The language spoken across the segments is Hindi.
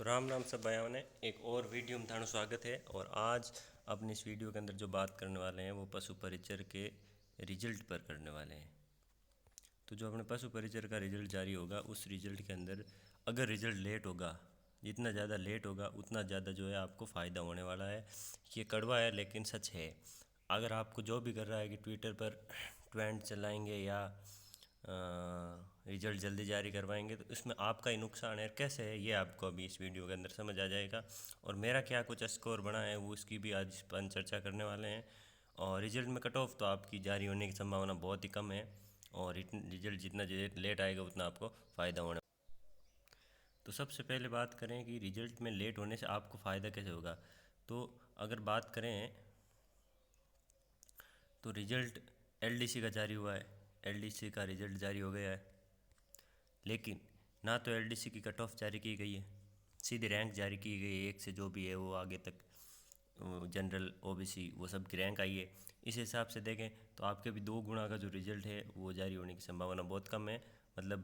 तो राम राम सब भाइयों ने एक और वीडियो में थानू स्वागत है। और आज अपनी इस वीडियो के अंदर जो बात करने वाले हैं वो पशु परिचर के रिजल्ट पर करने वाले हैं। तो जो अपने पशु परिचर का रिजल्ट जारी होगा उस रिजल्ट के अंदर अगर रिजल्ट लेट होगा, जितना ज़्यादा लेट होगा उतना ज़्यादा जो है आपको फ़ायदा होने वाला है। ये कड़वा है लेकिन सच है। अगर आपको जो भी कर रहा है कि ट्विटर पर ट्रेंड चलाएंगे या रिजल्ट जल्दी जारी करवाएंगे तो इसमें आपका ही नुकसान है। कैसे है ये आपको अभी इस वीडियो के अंदर समझ आ जाएगा। और मेरा क्या कुछ स्कोर बना है वो इसकी भी आज अपन चर्चा करने वाले हैं। और रिजल्ट में कट ऑफ तो आपकी जारी होने की संभावना बहुत ही कम है। और रिजल्ट जितना लेट आएगा उतना आपको फ़ायदा होना। तो सबसे पहले बात करें कि रिजल्ट में लेट होने से आपको फ़ायदा कैसे होगा। तो अगर बात करें तो रिजल्ट एलडीसी का जारी हुआ है, एलडीसी का रिजल्ट जारी हो गया है, लेकिन ना तो एलडीसी की कट ऑफ जारी की गई है, सीधी रैंक जारी की गई है। एक से जो भी है वो आगे तक जनरल ओबीसी वो सब की रैंक आई है। इस हिसाब से देखें तो आपके भी 2 गुना का जो रिजल्ट है वो जारी होने की संभावना बहुत कम है। मतलब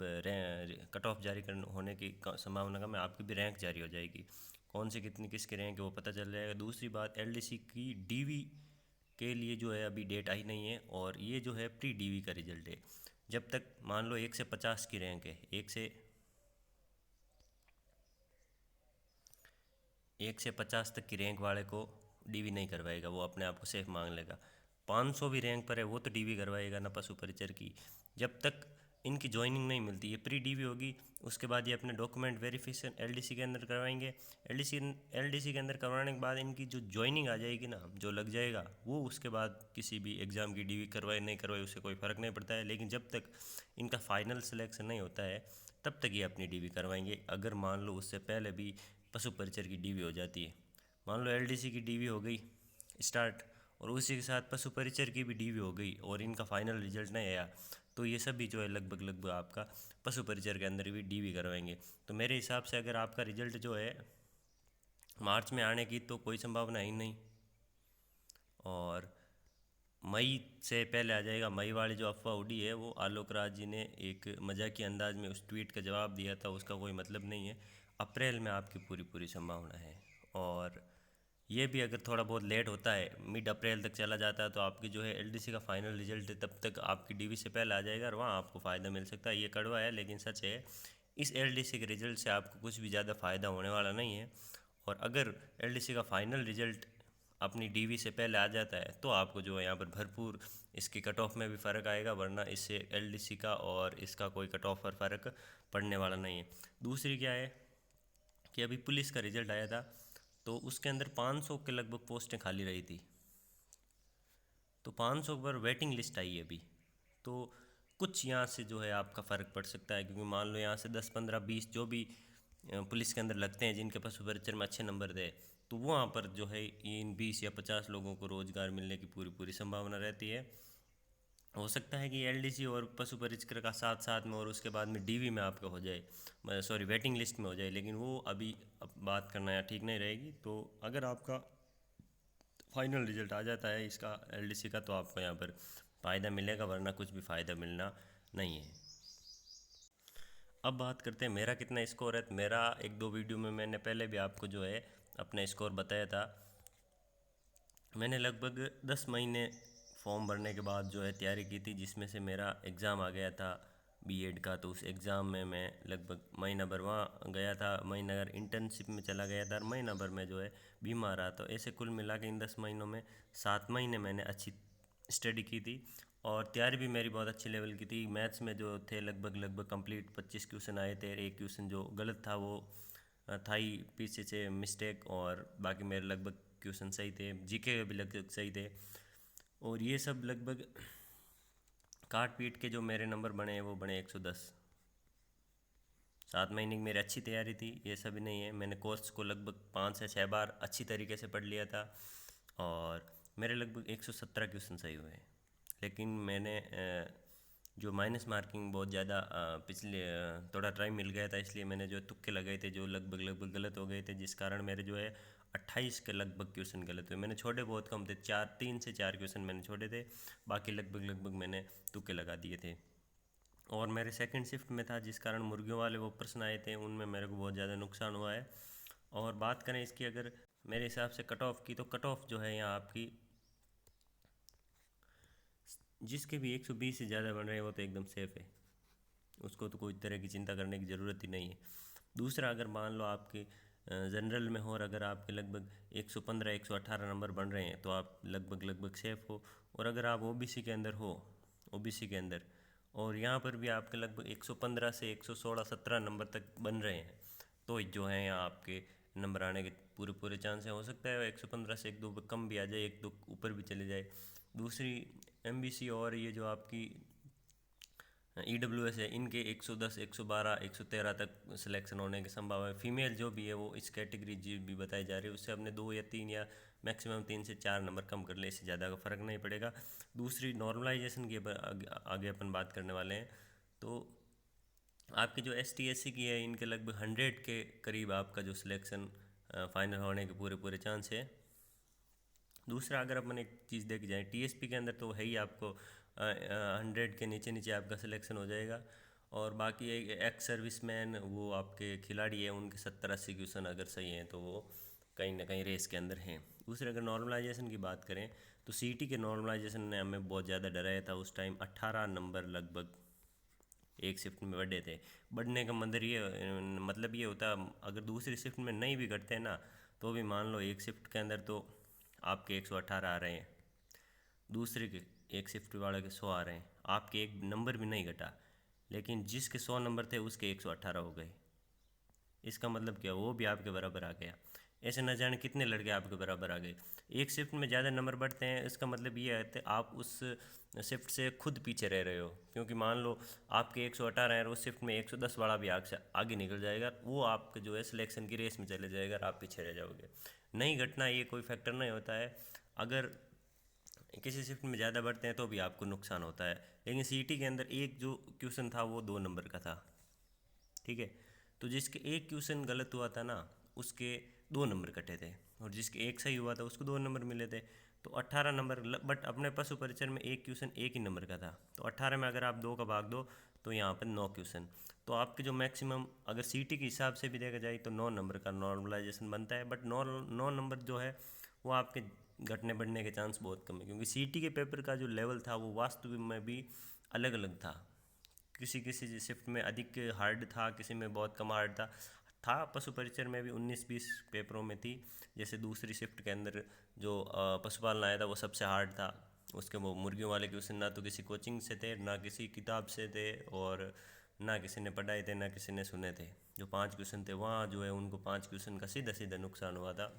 कट ऑफ जारी करने होने की संभावना कम है, आपकी भी रैंक जारी हो जाएगी। कौन सी कितनी किसकी रैंक है वो पता चल जाएगा। दूसरी बात, एलडीसी की डीवी के लिए जो है अभी डेट आई नहीं है और ये जो है प्री डीवी का रिजल्ट है। जब तक मान लो 1 से 50 की रैंक है, एक से 50 तक की रैंक वाले को डीवी नहीं करवाएगा, वो अपने आप को सेफ मान लेगा। 500 भी रैंक पर है वो तो डीवी करवाएगा ना पशु परिचर की। जब तक इनकी ज्वाइनिंग नहीं मिलती, ये प्री डीवी होगी, उसके बाद ये अपने डॉक्यूमेंट वेरिफिकेशन एलडीसी के अंदर करवाएंगे। एलडीसी के अंदर करवाने के बाद इनकी जो ज्वाइनिंग आ जाएगी ना, जो लग जाएगा वो उसके बाद किसी भी एग्ज़ाम की डीवी करवाए नहीं करवाए उससे कोई फ़र्क नहीं पड़ता है। लेकिन जब तक इनका फाइनल सिलेक्शन नहीं होता है तब तक ये अपनी डीवी करवाएंगे। अगर मान लो उससे पहले भी पशु परिचर की डीवी हो जाती है, मान लो एलडीसी की डीवी हो गई स्टार्ट और उसी के साथ पशु परिचर की भी डीवी हो गई और इनका फाइनल रिजल्ट नहीं आया, तो ये सभी जो है लगभग लगभग आपका पशु परिचर के अंदर भी डीवी करवाएंगे। तो मेरे हिसाब से अगर आपका रिजल्ट जो है मार्च में आने की तो कोई संभावना ही नहीं, और मई से पहले आ जाएगा। मई वाली जो अफवाह उड़ी है वो आलोक राज जी ने एक मजाकी अंदाज में उस ट्वीट का जवाब दिया था, उसका कोई मतलब नहीं है। अप्रैल में आपकी पूरी पूरी संभावना है। और ये भी अगर थोड़ा बहुत लेट होता है, मिड अप्रैल तक चला जाता है, तो आपकी जो है एलडीसी का फाइनल रिजल्ट तब तक आपकी डीवी से पहले आ जाएगा और वहाँ आपको फ़ायदा मिल सकता है। ये कड़वा है लेकिन सच है। इस एलडीसी के रिजल्ट से आपको कुछ भी ज़्यादा फ़ायदा होने वाला नहीं है। और अगर एलडीसी का फाइनल रिजल्ट अपनी डीवी से पहले आ जाता है तो आपको जो है यहाँ पर भरपूर इसकी कट ऑफ में भी फ़र्क आएगा, वरना इससे एलडीसी का और इसका कोई कट ऑफ पर फ़र्क पड़ने वाला नहीं है। दूसरी क्या है कि अभी पुलिस का रिजल्ट आया था तो उसके अंदर 500 के लगभग पोस्टें खाली रही थी, तो 500 पर वेटिंग लिस्ट आई है अभी। तो कुछ यहाँ से जो है आपका फ़र्क पड़ सकता है, क्योंकि मान लो यहाँ से 10 15 20 जो भी पुलिस के अंदर लगते हैं जिनके पशु परिचर में अच्छे नंबर दे, तो वहाँ पर जो है इन 20 या 50 लोगों को रोज़गार मिलने की पूरी पूरी संभावना रहती है। हो सकता है कि एलडीसी और पशु परिचर का साथ साथ में और उसके बाद में डीवी में आपका हो जाए, सॉरी वेटिंग लिस्ट में हो जाए, लेकिन वो अभी अब बात करना या ठीक नहीं रहेगी। तो अगर आपका फाइनल रिजल्ट आ जाता है इसका एलडीसी का तो आपको यहाँ पर फ़ायदा मिलेगा, वरना कुछ भी फ़ायदा मिलना नहीं है। अब बात करते हैं मेरा कितना स्कोर है। तो मेरा 1-2 वीडियो में मैंने पहले भी आपको जो है अपना स्कोर बताया था। मैंने लगभग 10 महीने फॉर्म भरने के बाद जो है तैयारी की थी, जिसमें से मेरा एग्ज़ाम आ गया था बीएड का। तो उस एग्ज़ाम में मैं लगभग महीना भर वहाँ गया था, महीना भर इंटर्नशिप में चला गया था और महीना भर में जो है बीमार रहा। तो ऐसे कुल मिला के इन 10 महीनों में 7 महीने मैंने अच्छी स्टडी की थी और तैयारी भी मेरी बहुत अच्छी लेवल की थी। मैथ्स में जो थे लगभग लगभग कंप्लीट 25 क्वेश्चन आए थे। एक क्वेश्चन जो गलत था वो था ही पीछे से मिस्टेक, और बाकी मेरे लगभग क्वेश्चन सही थे। जीके के भी लगभग सही थे। और ये सब लगभग काट पीट के जो मेरे नंबर बने हैं वो बने 110। 7 महीने की मेरी अच्छी तैयारी थी, ये सभी नहीं है। मैंने कोर्स को लगभग 5 से 6 बार अच्छी तरीके से पढ़ लिया था और मेरे लगभग 117 क्वेश्चन सही हुए। लेकिन मैंने जो माइनस मार्किंग बहुत ज़्यादा पिछले थोड़ा टाइम मिल गया था, इसलिए मैंने जो तुक्के लगाए थे जो लगभग लगभग गलत हो गए थे, जिस कारण मेरे जो है 28 के लगभग क्वेश्चन गलत हुए। मैंने छोड़े बहुत कम थे, 3 से 4 क्वेश्चन मैंने छोड़े थे, बाकी लगभग लगभग मैंने तुक्के लगा दिए थे। और मेरे सेकंड शिफ्ट में था, जिस कारण मुर्गियों वाले वो प्रश्न आए थे उनमें मेरे को बहुत ज़्यादा नुकसान हुआ है। और बात करें इसकी अगर मेरे हिसाब से कट ऑफ की, तो कट ऑफ जो है यहाँ आपकी जिसके भी 120 से ज़्यादा बन रहे हैं वो तो एकदम सेफ़ है, उसको तो कोई तरह की चिंता करने की ज़रूरत ही नहीं है। दूसरा, अगर मान लो आपके जनरल में हो और अगर आपके लगभग 115 118 नंबर बन रहे हैं तो आप लगभग लगभग सेफ़ हो। और अगर आप ओबीसी के अंदर हो, ओबीसी के अंदर, और यहाँ पर भी आपके लगभग 115 से 116 17 नंबर तक बन रहे हैं, तो जो है यहाँ आपके नंबर आने के पूरे पूरे चांस हैं। हो सकता है 115 से एक दो कम भी आ जाए, एक दो ऊपर भी चले जाए। दूसरी, एमबीसी और ये जो आपकी ईडब्ल्यूएस है, इनके 110 112 113 तक सिलेक्शन होने की संभावना है। फीमेल जो भी है वो इस कैटेगरी जी भी बताई जा रही है, उससे अपने 2 या 3 या मैक्सिमम 3 से 4 नंबर कम कर ले, इससे ज़्यादा का फ़र्क नहीं पड़ेगा। दूसरी, नॉर्मलाइजेशन की आगे अपन बात करने वाले हैं। तो आपकी जो ST SC की है, इनके लगभग 100 के करीब आपका जो सिलेक्शन फाइनल होने के पूरे पूरे चांस है। दूसरा, अगर अपन एक चीज़ देखी जाए, TSP के अंदर तो है ही आपको 100 के नीचे नीचे आपका सिलेक्शन हो जाएगा। और बाकी एक एक्स सर्विसमैन, वो आपके खिलाड़ी है, उनके 70 80 क्वेश्चन अगर सही हैं तो वो कहीं ना कहीं रेस के अंदर हैं। दूसरे, अगर नॉर्मलाइजेशन की बात करें तो CT के नॉर्मलाइजेशन ने हमें बहुत ज़्यादा डराया था उस टाइम। 18 नंबर लगभग एक शिफ्ट में बढ़े थे। बढ़ने का मतलब ये होता, अगर दूसरी शिफ्ट में नहीं भी घटते हैं ना, तो भी मान लो एक शिफ्ट के अंदर तो आपके 118 आ रहे हैं, दूसरे के एक शिफ्ट वाले के 100 आ रहे हैं, आपके एक नंबर भी नहीं घटा, लेकिन जिसके 100 नंबर थे उसके 118 हो गए। इसका मतलब क्या, वो भी आपके बराबर आ गया। ऐसे न जाने कितने लड़के आपके बराबर आ गए। एक शिफ्ट में ज़्यादा नंबर बढ़ते हैं, इसका मतलब ये है आप उस शिफ्ट से खुद पीछे रह रहे हो, क्योंकि मान लो आपके 118 है और उस शिफ्ट में 110 वाला भी आगे निकल जाएगा, वो आपके जो है सिलेक्शन की रेस में चले जाएगा और आप पीछे रह जाओगे। नहीं घटना ये कोई फैक्टर नहीं होता है। अगर किसी शिफ्ट में ज़्यादा बढ़ते हैं तो भी आपको नुकसान होता है। लेकिन CT के अंदर एक जो क्वेश्चन था वो 2 नंबर का था, ठीक है। तो जिसके एक क्वेश्चन गलत हुआ था ना, उसके 2 नंबर कटे थे, और जिसके एक सही हुआ था उसको 2 नंबर मिले थे। तो 18 नंबर, बट अपने पशु परिचर में एक क्वेश्चन एक ही नंबर का था, तो 18 में अगर आप 2 का भाग दो तो यहाँ पर 9 क्वेश्चन। तो आपके जो मैक्सिमम, अगर CT के हिसाब से भी देखा जाए तो 9 नंबर का नॉर्मलाइजेशन बनता है, बट 9 नंबर जो है वो आपके घटने बढ़ने के चांस बहुत कम है, क्योंकि CT के पेपर का जो लेवल था वो वास्तव में भी अलग अलग था। किसी किसी शिफ्ट में अधिक हार्ड था, किसी में बहुत कम हार्ड था पशु परिचर में भी 19 20 पेपरों में थी। जैसे दूसरी शिफ्ट के अंदर जो पशुपालन आया था वो सबसे हार्ड था। उसके वो मुर्गियों वाले क्वेश्चन ना तो किसी कोचिंग से थे, ना किसी किताब से थे, और ना किसी ने पढ़ाए थे, ना किसी ने सुने थे। जो 5 क्वेश्चन थे वहाँ जो है उनको 5 क्वेश्चन का सीधा सीधा नुकसान हुआ था।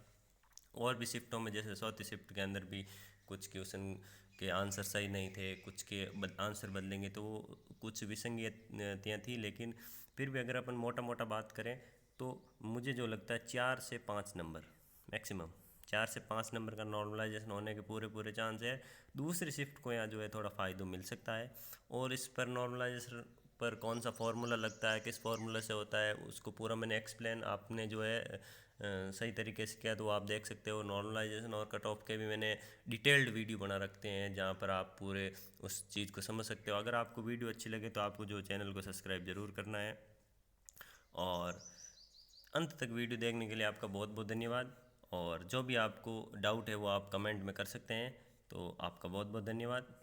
और भी शिफ्टों में, जैसे चौथी शिफ्ट के अंदर भी कुछ क्वेश्चन के आंसर सही नहीं थे, कुछ के आंसर बदलेंगे तो वो कुछ विसंगतियाँ थी। लेकिन फिर भी अगर अपन मोटा मोटा बात करें तो मुझे जो लगता है 4 से 5 नंबर मैक्सिमम, 4 से 5 नंबर का नॉर्मलाइजेशन होने के पूरे पूरे चांस है। दूसरी शिफ्ट को यहाँ जो है थोड़ा फ़ायदा मिल सकता है। और इस पर नॉर्मलाइजेशन पर कौन सा फार्मूला लगता है, किस फार्मूला से होता है, उसको पूरा मैंने एक्सप्लेन आपने जो है सही तरीके से किया, तो आप देख सकते हो। नॉर्मलाइजेशन और कट ऑफ के भी मैंने डिटेल्ड वीडियो बना रखते हैं जहाँ पर आप पूरे उस चीज़ को समझ सकते हो। अगर आपको वीडियो अच्छी लगे तो आपको जो चैनल को सब्सक्राइब ज़रूर करना है। और अंत तक वीडियो देखने के लिए आपका बहुत बहुत धन्यवाद। और जो भी आपको डाउट है वो आप कमेंट में कर सकते हैं। तो आपका बहुत बहुत धन्यवाद।